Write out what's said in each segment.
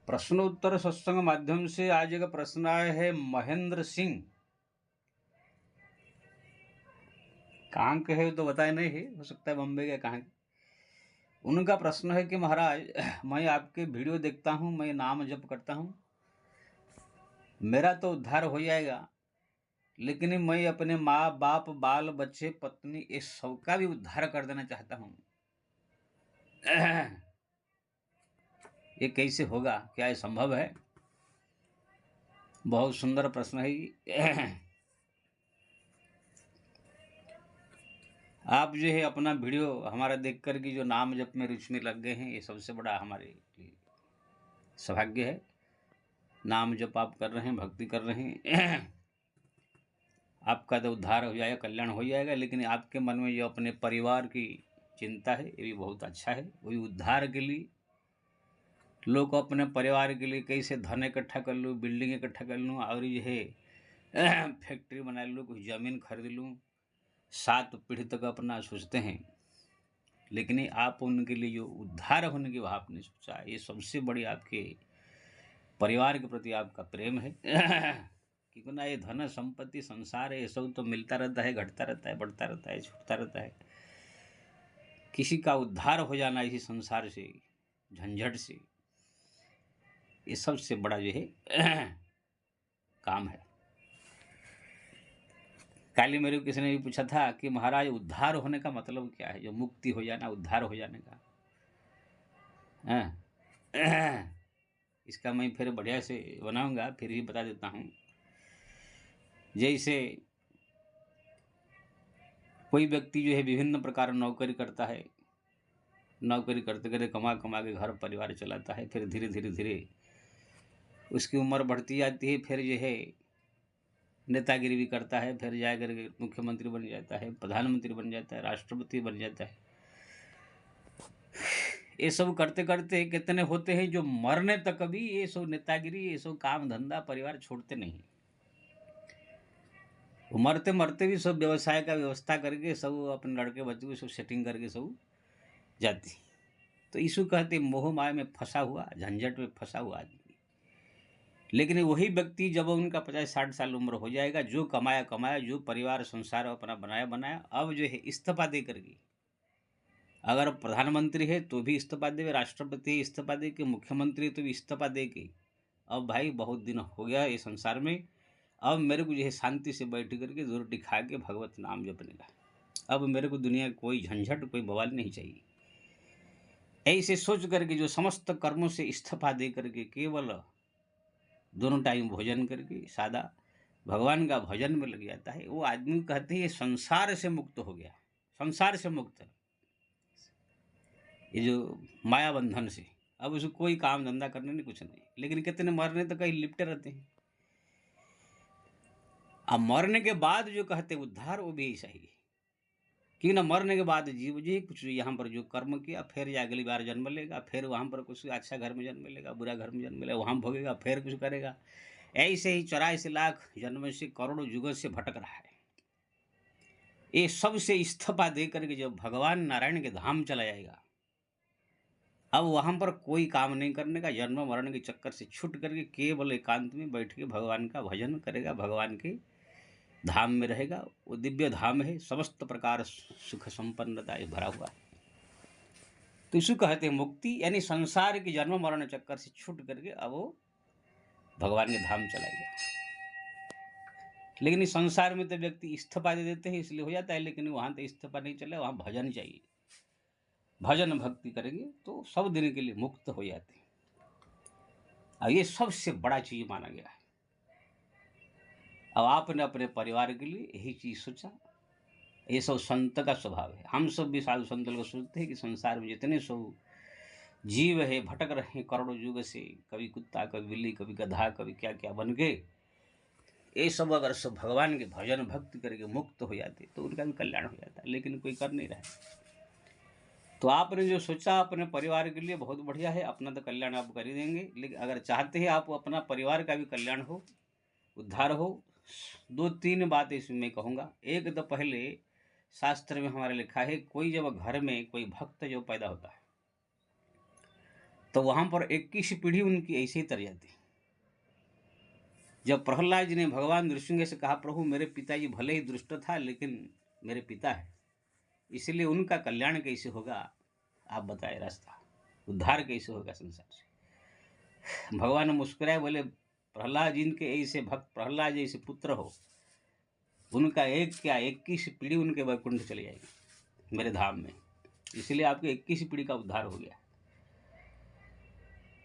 प्रश्नोत्तर सत्संग माध्यम से आज एक प्रश्न आया है महेंद्र सिंह। कहाँ के है तो बताए नहीं है, हो सकता है बम्बे के कहाँ के। उनका प्रश्न है कि महाराज मैं आपके वीडियो देखता हूँ, मैं नाम जप करता हूँ, मेरा तो उद्धार हो जाएगा, लेकिन मैं अपने माँ बाप बाल बच्चे पत्नी इस सबका भी उद्धार कर देना चाहता हूँ। ये कैसे होगा? क्या ये संभव है? बहुत सुंदर प्रश्न है ये। आप जो है अपना वीडियो हमारा देख कर के जो नाम जप में रुचि में लग गए हैं, ये सबसे बड़ा हमारे लिए सौभाग्य है। नाम जप आप कर रहे हैं, भक्ति कर रहे हैं, आपका तो उद्धार हो जाएगा, कल्याण हो जाएगा। लेकिन आपके मन में जो अपने परिवार की चिंता है, ये भी बहुत अच्छा है। वही उद्धार के लिए लोग अपने परिवार के लिए कैसे धन इकट्ठा कर लूँ, बिल्डिंग इकट्ठा कर लूँ, और ये है फैक्ट्री बना लूँ, कुछ ज़मीन खरीद लूँ, 7 पीढ़ी तक अपना सोचते हैं। लेकिन आप उनके लिए जो उद्धार होने की आपने सोचा, ये सबसे बड़ी आपके परिवार के प्रति आपका प्रेम है। क्योंकि ना ये धन संपत्ति संसार है, ये सब तो मिलता रहता है, घटता रहता है, बढ़ता रहता है, छूटता रहता है। किसी का उद्धार हो जाना इसी संसार से, झंझट से, ये सबसे बड़ा जो है काम है। कल ही मेरे को किसी ने भी पूछा था कि महाराज उद्धार होने का मतलब क्या है? जो मुक्ति हो जाना, उद्धार हो जाने का। इसका मैं फिर बढ़िया से बनाऊंगा, फिर भी बता देता हूँ। जैसे कोई व्यक्ति जो है विभिन्न प्रकार नौकरी करता है, नौकरी करते करते कमा कमा के घर परिवार चलाता है, फिर धीरे धीरे धीरे उसकी उम्र बढ़ती जाती है, फिर जो है नेतागिरी भी करता है, फिर जा करके मुख्यमंत्री बन जाता है, प्रधानमंत्री बन जाता है, राष्ट्रपति बन जाता है। ये सब करते करते कितने होते हैं जो मरने तक भी ये सब नेतागिरी, ये सब काम धंधा परिवार छोड़ते नहीं। मरते मरते भी सब व्यवसाय का व्यवस्था करके सब अपने लड़के बच्चों को सब सेटिंग करके सब जाती। तो यीशु कहते मोह माया में फंसा हुआ, झंझट में फंसा हुआ आदमी। लेकिन वही व्यक्ति जब उनका 50-60 साल उम्र हो जाएगा, जो कमाया कमाया, जो परिवार संसार अपना बनाया बनाया, अब जो है इस्तीफा दे करके, अगर प्रधानमंत्री है तो भी इस्तीफा दे, राष्ट्रपति इस्तीफा दे के, मुख्यमंत्री तो भी इस्तीफा दे के, अब भाई बहुत दिन हो गया ये संसार में, अब मेरे को जो है शांति से बैठ करके रोटी खा के भगवत नाम जपने का, अब मेरे को दुनिया कोई झंझट कोई बवाल नहीं चाहिए। ऐसे सोच करके जो समस्त कर्मों से इस्तीफा दे करके केवल दोनों टाइम भोजन करके सादा भगवान का भजन में लग जाता है, वो आदमी कहते हैं ये संसार से मुक्त हो गया। संसार से मुक्त, ये जो माया बंधन से, अब उसको कोई काम धंधा करने नहीं, कुछ नहीं। लेकिन कितने मरने तो कहीं लिपटे रहते हैं। अब मरने के बाद जो कहते उद्धार, वो भी ऐसा ही है कि ना मरने के बाद जीव जी कुछ यहाँ पर जो कर्म किया, फिर या अगली बार जन्म लेगा, फिर वहाँ पर कुछ अच्छा घर में जन्म लेगा, बुरा घर में जन्म लेगा, वहाँ भोगेगा, फिर कुछ करेगा। ऐसे ही 84 लाख जन्म से करोड़ों युगों से भटक रहा है। ये सब से इस्तीफा दे करके जब भगवान नारायण के धाम चला जाएगा, अब वहाँ पर कोई काम नहीं करने का, जन्म मरण के चक्कर से छूट करके केवल एकांत में बैठ के भगवान का भजन करेगा, भगवान के धाम में रहेगा। वो दिव्य धाम है, समस्त प्रकार सुख संपन्नता भरा हुआ है। तो इसको कहते हैं मुक्ति, यानी संसार के जन्म मरण चक्कर से छूट करके अब वो भगवान के धाम चला गया। लेकिन इस संसार में तो व्यक्ति इस्तीफा दे देते हैं, इसलिए हो जाता है। लेकिन वहाँ तो इस्तीफा नहीं चले, वहाँ भजन चाहिए। भजन भक्ति करेंगे तो सब दिन के लिए मुक्त हो जाते हैं। अब ये सबसे बड़ा चीज माना गया है। अब आपने अपने परिवार के लिए यही चीज सोचा, ये सब संत का स्वभाव है। हम सब भी साधु संत लोग सोचते हैं कि संसार में जितने सब जीव है भटक रहे हैं करोड़ों युग से, कभी कुत्ता, कभी बिल्ली, कभी गधा, कभी क्या क्या बन गए, ये सब अगर सब भगवान के भजन भक्ति करके मुक्त हो जाते तो उनका भी कल्याण हो जाता है। लेकिन कोई कर नहीं रहा है। तो आपने जो सोचा अपने परिवार के लिए बहुत बढ़िया है, अपना तो कल्याण आप कर ही देंगे। लेकिन अगर चाहते हैं आप अपना परिवार का भी कल्याण हो, उद्धार हो, 2-3 बातें इसमें मैं कहूँगा। एक तो पहले शास्त्र में हमारे लिखा है, कोई जब घर में कोई भक्त जो पैदा होता है तो वहाँ पर 21 पीढ़ी उनकी ऐसे ही तर जाती। जब प्रहलाद जी ने भगवान नृसिंह से कहा, प्रभु मेरे पिताजी भले ही दुष्ट था लेकिन मेरे पिता है, इसलिए उनका कल्याण कैसे होगा, आप बताए रास्ता, उद्धार कैसे होगा संसार से। भगवान मुस्कुराए, बोले प्रहलाद जी के ऐसे भक्त, प्रहलाद जैसे पुत्र हो, उनका एक क्या 21 पीढ़ी उनके वैकुंठ चले जाएगी मेरे धाम में, इसलिए आपके 21 पीढ़ी का उद्धार हो गया।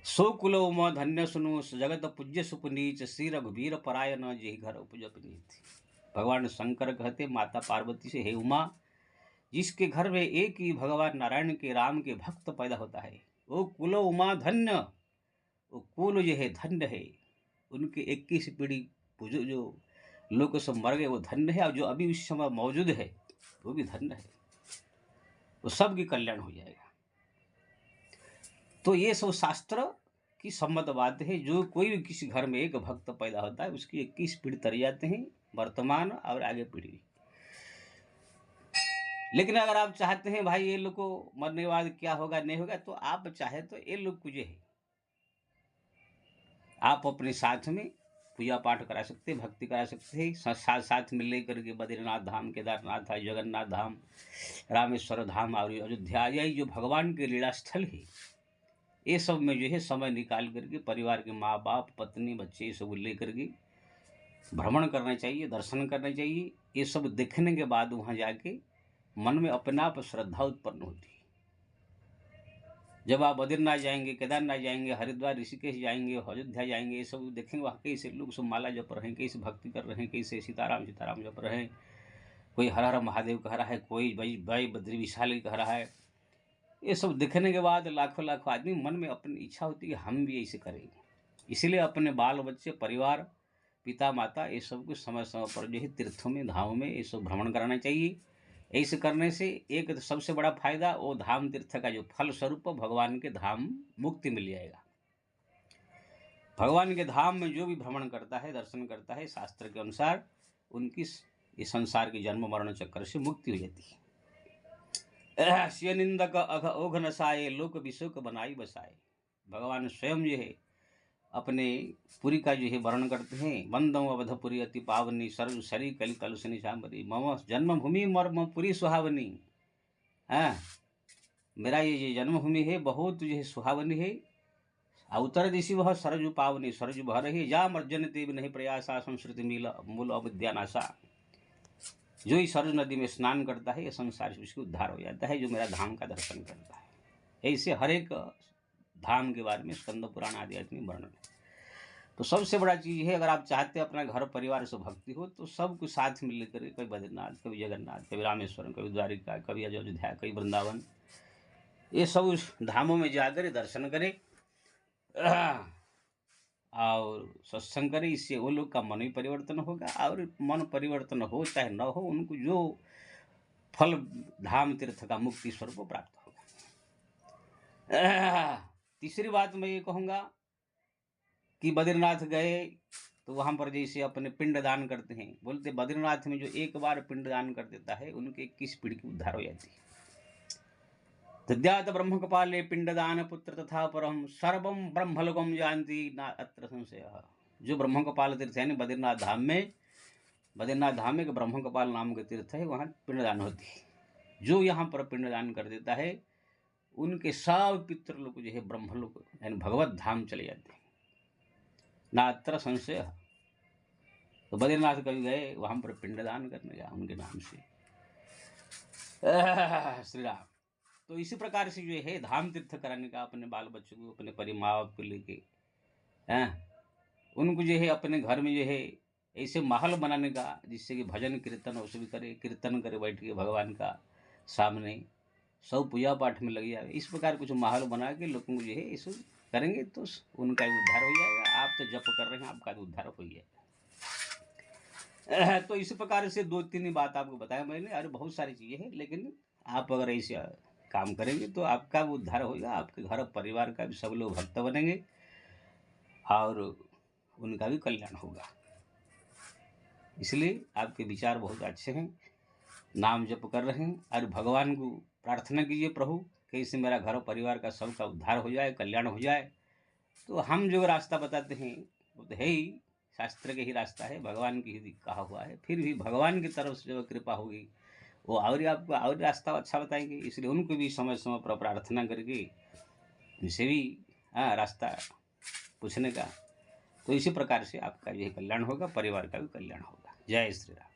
सो कुलो म धन्य सुनो जगत पूज्य सुपुनीच श्री रघुवीर परायण जेहि घर उपज पुनीत। भगवान शंकर कहते माता पार्वती से, हे उमा, जिसके घर में एक ही भगवान नारायण के राम के भक्त पैदा होता है, वो कुलो उमा धन्य, वो कुल जो है धन्य है, उनके 21 पीढ़ी जो लोग सब मर गए वो धन्य है, और जो अभी उस समय मौजूद है वो भी धन्य है, वो सबकी कल्याण हो जाएगा। तो ये सब शास्त्र की सम्मत बात है। जो कोई भी किसी घर में एक भक्त पैदा होता है उसकी 21 पीढ़ी तर जाते हैं, वर्तमान और आगे पीढ़ी। लेकिन अगर आप चाहते हैं भाई ये लोग को मरने के बाद क्या होगा नहीं होगा, तो आप चाहे तो ये लोग को जो है आप अपने साथ में पूजा पाठ करा सकते हैं, भक्ति करा सकते हैं, साथ साथ में ले करके बद्रीनाथ धाम, केदारनाथ, जगन्नाथ धाम, रामेश्वर धाम और अयोध्या, यही जो भगवान के लीला स्थल है, ये सब में जो है समय निकाल करके परिवार के माँ बाप, पत्नी, बच्चे, ये सब ले करके भ्रमण करना चाहिए, दर्शन करना चाहिए। ये सब देखने के बाद वहाँ जाके मन में अपने आप श्रद्धा उत्पन्न होती है। जब आप बद्रीनाथ जाएंगे, केदारनाथ जाएंगे, हरिद्वार, ऋषिकेश जाएंगे, अयोध्या जाएंगे, ये सब देखेंगे वहाँ कैसे लोग सब माला जप रहे हैं, कैसे भक्ति कर रहे हैं, कैसे सीताराम सीताराम जप रहे हैं, कोई हर हर महादेव कह रहा है, कोई भाई बद्री विशाल कह रहा है। ये सब देखने के बाद लाखों लाखों आदमी मन में अपनी इच्छा होती है हम भी ऐसे करेंगे। इसीलिए अपने बाल बच्चे, परिवार, पिता माता, ये सब को समय समय पर जो है तीर्थों में, धामों में ये सब भ्रमण कराना चाहिए। ऐसे करने से एक सबसे बड़ा फायदा, वो धाम तीर्थ का जो फल स्वरूप भगवान के धाम मुक्ति मिल जाएगा। भगवान के धाम में जो भी भ्रमण करता है, दर्शन करता है, शास्त्र के अनुसार उनकी इस संसार के जन्म मरण चक्कर से मुक्ति हो जाती है। सिय निंदक अघ ओघ नसाए, लोक विशोक बनाई बसाए। भगवान स्वयं जो है अपने पुरी का जो है वर्णन करते हैं, वंदम अवधपुरी अति पावनी, सरजु सरी कलि कलुषनि शाम्बरी, मम जन्मभूमि मर्म पुरी सुहावनी। हाँ, मेरा ये जन्मभूमि है बहुत जो है सुहावनी है, उत्तर दिशि वह सरजु पावनी, सरजु भर है, जा मर्जन देव नहीं प्रयासा, संस्कृति मूल अविद्यानाशा। जो इस सरजु नदी में स्नान करता है ये संसार से उसको उद्धार हो जाता है, जो मेरा धाम का दर्शन करता है। ऐसे हर एक धाम के बारे में स्कंद पुराण आदि में वर्णन है। तो सबसे बड़ा चीज़ है, अगर आप चाहते हैं अपना घर परिवार से भक्ति हो तो सब कुछ साथ में लेकर, कभी बद्रीनाथ, कभी जगन्नाथ, कभी रामेश्वरम, कभी द्वारिका, कभी अयोध्या, कभी वृंदावन, ये सब उस धामों में जाकर दर्शन करें और सत्संग करें। इससे वो लोग का मन भी परिवर्तन होगा, और मन परिवर्तन हो चाहे न हो, उनको जो फल धाम तीर्थ का मुक्ति स्वरूप प्राप्त होगा। तीसरी बात मैं ये कहूँगा कि बद्रीनाथ गए तो वहाँ पर जैसे अपने पिंड दान करते हैं, बोलते बद्रीनाथ में जो एक बार पिंड दान कर देता है उनके 21 पीढ़ी की उद्धार हो जाती है। तद्यात ब्रह्म कपाले पिंडदान पुत्र तथा परम सर्वम ब्रह्मलोकम जानती ना अत्र संशय। जो ब्रह्म कपाल तीर्थ है बद्रीनाथ धाम में, बद्रीनाथ धाम में ब्रह्म कपाल नाम के तीर्थ है, वहाँ पिंडदान होती है। जो यहाँ पर पिंडदान कर देता है उनके सब पितृ लोग जो है ब्रह्मलोक यानी भगवत धाम चले जाते हैं, ना अत्र संशय। तो बद्रीनाथ कभी गए वहाँ पर पिंडदान करने गया उनके नाम से, श्री राम। तो इसी प्रकार से जो है धाम तीर्थ कराने का अपने बाल बच्चों को, अपने परिवार को लेके उनको जो है अपने घर में जो है ऐसे माहौल बनाने का जिससे कि भजन कीर्तन उसे भी करे, कीर्तन करे बैठ के भगवान का सामने, सब पूजा पाठ में लगे जाए। इस प्रकार कुछ माहौल बना के लोगों को जो है इस करेंगे तो उनका उद्धार हो जाएगा। आप तो जप कर रहे हैं, आपका तो उद्धार हो जाएगा। तो इसी प्रकार से 2-3 ही बात आपको बताया मैंने, और बहुत सारी चीज़ें हैं, लेकिन आप अगर ऐसे काम करेंगे तो आपका भी उद्धार होगा, आपके घर परिवार का भी सब लोग भक्त बनेंगे और उनका भी कल्याण होगा। इसलिए आपके विचार बहुत अच्छे हैं, नाम जप कर रहे हैं और भगवान को प्रार्थना कीजिए, प्रभु कैसे मेरा घर और परिवार का सबका उद्धार हो जाए, कल्याण हो जाए। तो हम जो रास्ता बताते हैं वो तो है ही, शास्त्र के ही रास्ता है, भगवान की ही कहा हुआ है। फिर भी भगवान की तरफ से जो कृपा होगी वो और ही आपको और रास्ता अच्छा बताएंगे। इसलिए उनको भी समय समय पर प्रार्थना करके उनसे भी रास्ता पूछने का। तो इसी प्रकार से आपका जो है कल्याण होगा, परिवार का भी कल्याण होगा। जय श्री राम।